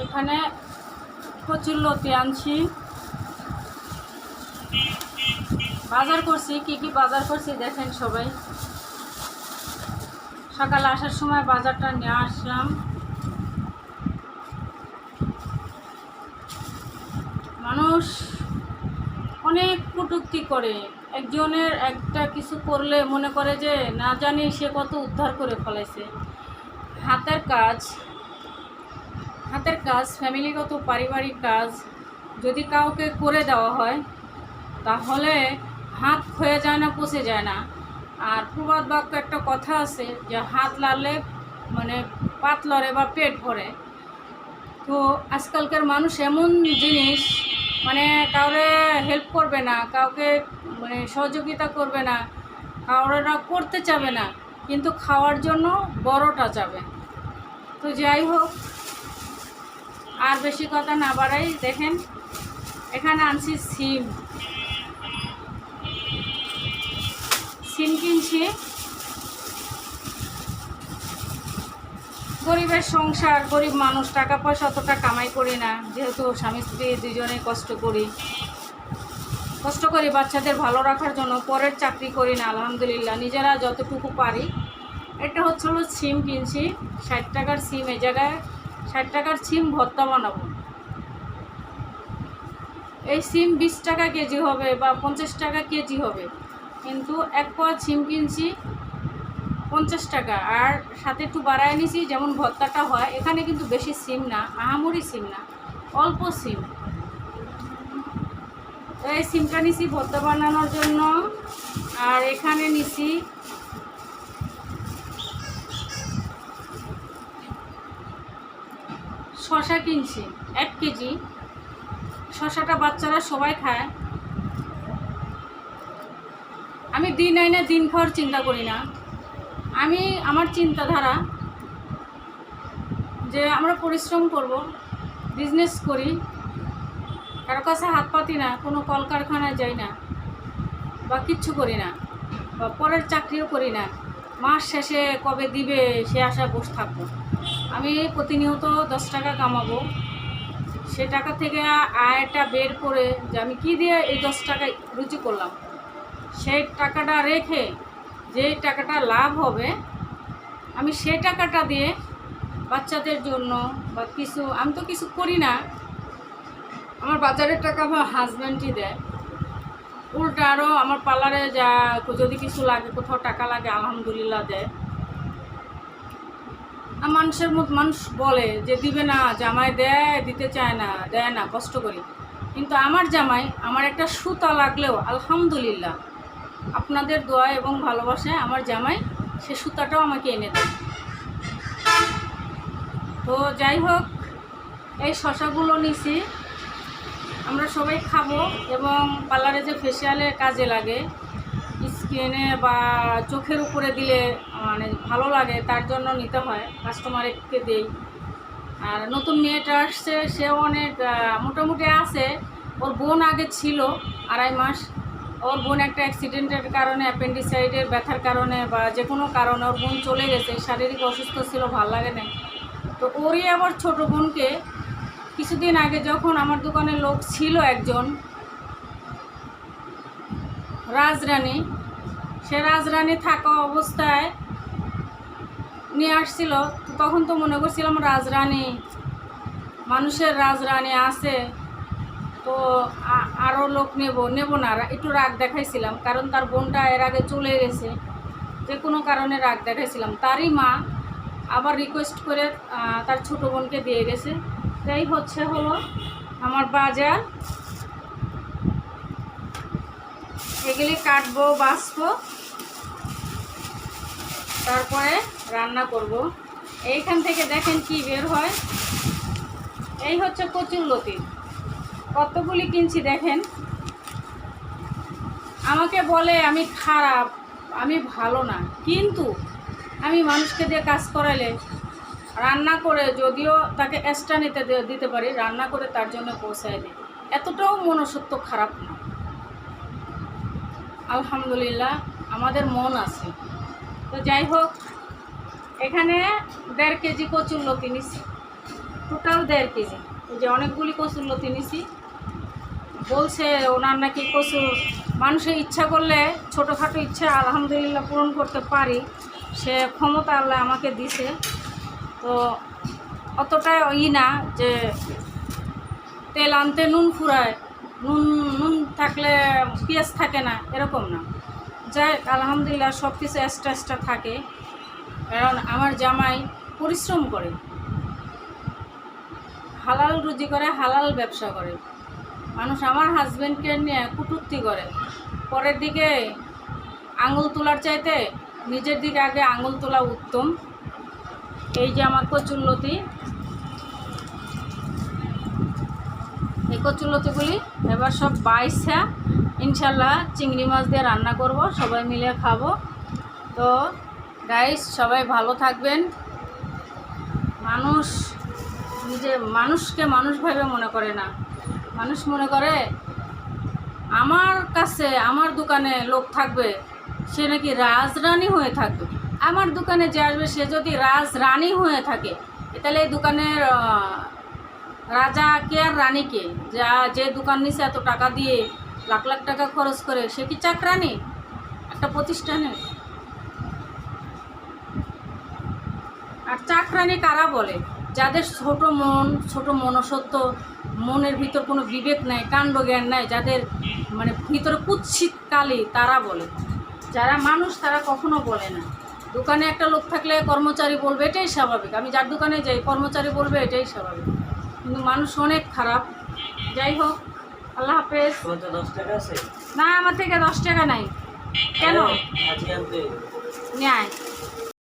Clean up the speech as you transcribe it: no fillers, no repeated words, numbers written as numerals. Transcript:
এখানে কচুরলতি আনছি, বাজার করছি। কি কি বাজার করছি দেখেন সবাই। সকালে আসার সময় বাজারটা নিয়ে আসলাম। মানুষ অনেক কটূক্তি করে, একজনের একটা কিছু করলে মনে করে যে না জানি সে কত উদ্ধার করে ফেলাইছে। হাতের কাজ ফ্যামিলিগত পারিবারিক কাজ যদি কাউকে করে দেওয়া হয় তাহলে হাত ক্ষয়ে যায় না, পচে যায় না। আর প্রবাদ বাক্য একটা কথা আছে যে হাত লাগলে মানে পাত লড়ে বা পেট ভরে। তো আজকালকার মানুষ এমন জিনিস, মানে কাউরে হেল্প করবে না, কাউকে মানে সহযোগিতা করবে না, কাউরা করতে চাবে না, কিন্তু খাওয়ার জন্য বড়টা চাবে। তো যাই হোক, আর বেশি কথা না বাড়াই, দেখেন এখানে আনছি সিম কিনছি। গরিবের সংসার, গরিব মানুষ, টাকা পয়সা অতটা কামাই করি না, যেহেতু স্বামী স্ত্রী দুজনেই কষ্ট করি বাচ্চাদের ভালো রাখার জন্য। পরের চাকরি করি না, আলহামদুলিল্লাহ নিজেরা যতটুকু পারি। এটা হলো সিম কিনছি, 60 টাকার সিম। এই জায়গায় 60 টাকার সিম ভর্তা বানাবো। এই সিম 20 টাকা কেজি হবে বা 50 টাকা কেজি হবে, কিন্তু এক পোয়া সিম কিনছি 50 টাকা। আর সাথে একটু বাড়ায় নিছি, যেমন ভর্তাটা হয়। এখানে কিন্তু বেশি সিম না, আহামরি সিম না, অল্প সিম। এই সিমটা নিছি ভর্তা বানানোর জন্য। আর এখানে নিছি শশা কিনছি 1 কেজি। শশাটা বাচ্চারা সবাই খায়। আমি দিন আইনা দিন খাওয়ার চিন্তা করি না। আমার চিন্তাধারা যে আমরা পরিশ্রম করব, বিজনেস করি, কারো কাছে হাত পাতি না, কোনো কলকারখানায় যাই না বা কিচ্ছু করি না, বা পরের চাকরিও করি না। মাস শেষে কবে দিবে সে আশায় বসে থাকবো। আমি প্রতিনিয়ত 10 টাকা কামাবো, সে টাকা থেকে আয়টা বের করে যে আমি কী দিয়ে এই 10 টাকা রুজি করলাম, সেই টাকাটা রেখে যে টাকাটা লাভ হবে আমি সেই টাকাটা দিয়ে বাচ্চাদের জন্য বা কিছু, আমি তো কিছু করি না, আমার বাজারের টাকা আমার হাজব্যান্ডই দেয়। উল্টা আরও আমার পার্লারে যা যদি কিছু লাগে, কোথাও টাকা লাগে, আলহামদুলিল্লাহ দেয়। আর মানুষ বলে যে দিবে না, জামাই দিতে চায় না, দেয় না, কষ্ট করি। কিন্তু আমার জামাই আমার একটা সুতা লাগলেও আলহামদুলিল্লাহ আপনাদের দোয়া এবং ভালোবাসায় আমার জামাই সে সুতাটাও আমাকে এনে দেয়। তো যাই হোক, এই শশাগুলো নিছি, আমরা সবাই খাবো এবং পার্লারে যে ফেসিয়ালে কাজে লাগে, স্কিনে বা চোখের উপরে দিলে মানে ভালো লাগে, তার জন্য নিতে হয়, কাস্টমারকে দেই। আর নতুন মেয়েটা আসছে, সেও অনেক মোটামুটি আছে। ওর বোন আগে ছিল 2.5 মাস। ওর বোন একটা অ্যাক্সিডেন্টের কারণে, অ্যাপেন্ডিসাইডের ব্যথার কারণে বা যে কোনো কারণে ওর বোন চলে গেছে, শারীরিক অসুস্থ ছিল, ভাল লাগে না। তো ওরই আবার ছোটো বোনকে কিছুদিন আগে, যখন আমার দোকানে লোক ছিল একজন রাজরানী, সে রাজরানী থাকা অবস্থায় নিয়ে আসছিল। তখন তো মনে করছিলাম রাজরানী, মানুষের রাজরানী আছে, তো আরও লোক নেব না, একটু রাগ দেখাইছিলাম, কারণ তার বোনটা এর আগে চলে গেছে, যে কোনো কারণে রাগ দেখাইছিলাম। তারই মা আবার রিকোয়েস্ট করে তার ছোটো বোনকে দিয়ে গেছে। তাই হলো আমার বাজার, এগুলি কাটবো, বাছবো, তারপরে রান্না করব। এইখান থেকে দেখেন কি বের হয়। এই হচ্ছে কচুরলতি, কতগুলি কিনছি দেখেন। আমাকে বলে আমি খারাপ, আমি ভালো না, কিন্তু আমি মানুষকে দিয়ে কাজ করাইলে, রান্না করে যদিও তাকে এক্সট্রা দিতে পারি, রান্না করে তার জন্য পৌঁছায় দিই, এতটাও মনসত্ব খারাপ না। আলহামদুলিল্লাহ আমাদের মন আছে। তো যাই হোক, এখানে 1.5 কেজি কচুরলতি নিচ্ছি। Total 1.5 KG. এই যে অনেকগুলি কচুরলতি নিছি। বলছে ওনার নাকি কচু মানুষের ইচ্ছা করলে ছোটোখাটো ইচ্ছা আলহামদুলিল্লাহ পূরণ করতে পারি, সে ক্ষমতা আল্লাহ আমাকে দিছে। তো অতটা না যে তেল আনতে নুন ফুরায়, নুন থাকলে পেঁয়াজ থাকে না, এরকম না। যাই আলহামদুলিল্লাহ সব কিছু এক্সট্রা থাকে, কারণ আমার জামাই পরিশ্রম করে, হালাল রুজি করে, হালাল ব্যবসা করে। মানুষ আমার হাজব্যান্ডকে নিয়ে কটূক্তি করে, পরের দিকে আঙুল তোলার চাইতে নিজের দিকে আগে আঙুল তোলা উত্তম। এই যে আমার কচুরলতি, এই কচুরলতিগুলি এবার সব বাইসা ইনশাল্লাহ চিংড়ি মাছ দিয়ে রান্না করব, সবাই মিলে খাবো। তো গাইস, সবাই ভালো থাকবেন। মানুষ মানুষকে মানুষ ভাবে মনে করে না, মানুষ মনে করে আমার কাছে আমার দোকানে লোক থাকবে সে নাকি রাজরানী হয়ে থাকবে। আমার দোকানে যে আসবে সে যদি রাজরানী হয়ে থাকে, তাহলে এই দোকানের রাজা কে আর রানী কে? যে দোকান নিছে এত টাকা দিয়ে লাখ লাখ টাকা খরচ করে, সে কি চাকরানি একটা প্রতিষ্ঠানে? আর চাকরানি কারা বলে? যাদের ছোট মনসত্ব, মনের ভিতর কোনো বিবেক নাই, কাণ্ডজ্ঞান নাই, যাদের মানে ভিতরে কুৎসিত কালি, তারা বলে। যারা মানুষ তারা কখনো বলে না। দোকানে একটা লোক থাকলে কর্মচারী বলবে, এটাই স্বাভাবিক। আমি যার দোকানে যাই কর্মচারী বলবে, এটাই স্বাভাবিক। কিন্তু মানুষ অনেক খারাপ। যাই হোক, আল্লাহ হাফেজ। না, আমার থেকে 10 টাকা নাই। কেন? নেয়